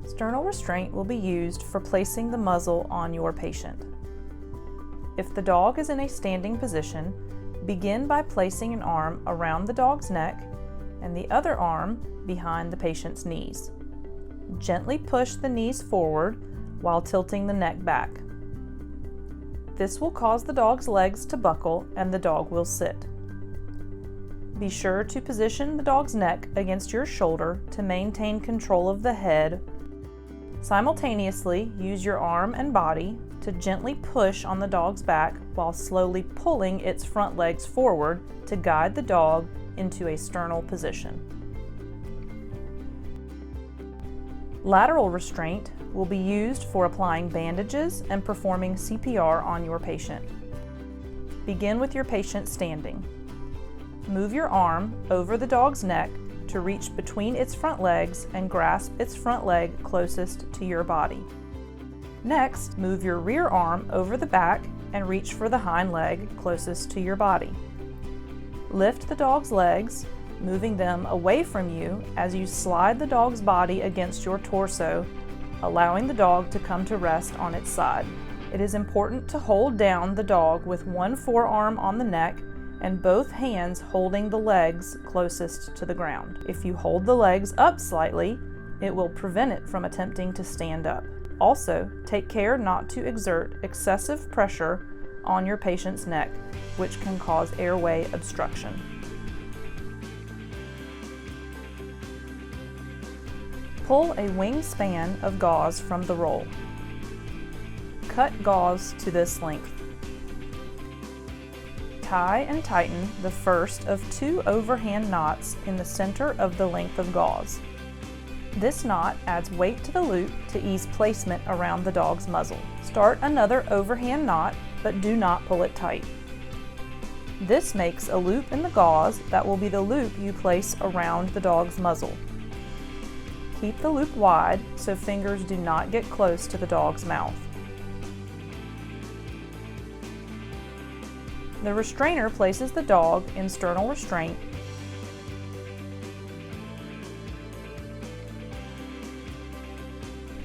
Sternal restraint will be used for placing the muzzle on your patient. If the dog is in a standing position, begin by placing an arm around the dog's neck and the other arm behind the patient's knees. Gently push the knees forward while tilting the neck back. This will cause the dog's legs to buckle and the dog will sit. Be sure to position the dog's neck against your shoulder to maintain control of the head. Simultaneously, use your arm and body to gently push on the dog's back while slowly pulling its front legs forward to guide the dog into a sternal position. Lateral restraint will be used for applying bandages and performing CPR on your patient. Begin with your patient standing. Move your arm over the dog's neck to reach between its front legs and grasp its front leg closest to your body. Next, move your rear arm over the back and reach for the hind leg closest to your body. Lift the dog's legs, moving them away from you as you slide the dog's body against your torso, allowing the dog to come to rest on its side. It is important to hold down the dog with one forearm on the neck and both hands holding the legs closest to the ground. If you hold the legs up slightly, it will prevent it from attempting to stand up. Also, take care not to exert excessive pressure on your patient's neck, which can cause airway obstruction. Pull a wingspan of gauze from the roll. Cut gauze to this length. Tie and tighten the first of 2 overhand knots in the center of the length of gauze. This knot adds weight to the loop to ease placement around the dog's muzzle. Start another overhand knot, but do not pull it tight. This makes a loop in the gauze that will be the loop you place around the dog's muzzle. Keep the loop wide so fingers do not get close to the dog's mouth. The restrainer places the dog in sternal restraint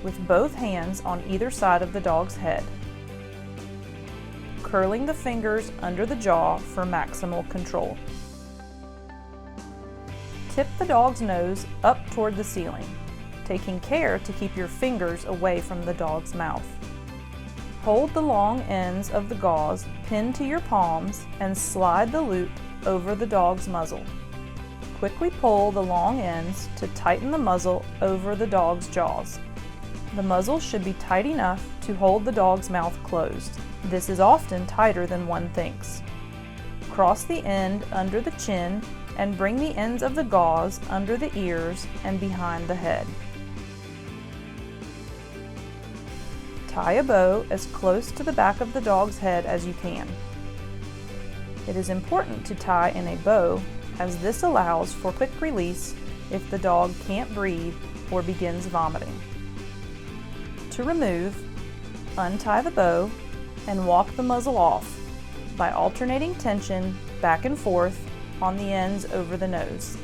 with both hands on either side of the dog's head, curling the fingers under the jaw for maximal control. Tip the dog's nose up toward the ceiling, taking care to keep your fingers away from the dog's mouth. Hold the long ends of the gauze pinned to your palms and slide the loop over the dog's muzzle. Quickly pull the long ends to tighten the muzzle over the dog's jaws. The muzzle should be tight enough to hold the dog's mouth closed. This is often tighter than one thinks. Cross the end under the chin and bring the ends of the gauze under the ears and behind the head. Tie a bow as close to the back of the dog's head as you can. It is important to tie in a bow as this allows for quick release if the dog can't breathe or begins vomiting. To remove, untie the bow and walk the muzzle off by alternating tension back and forth on the ends over the nose.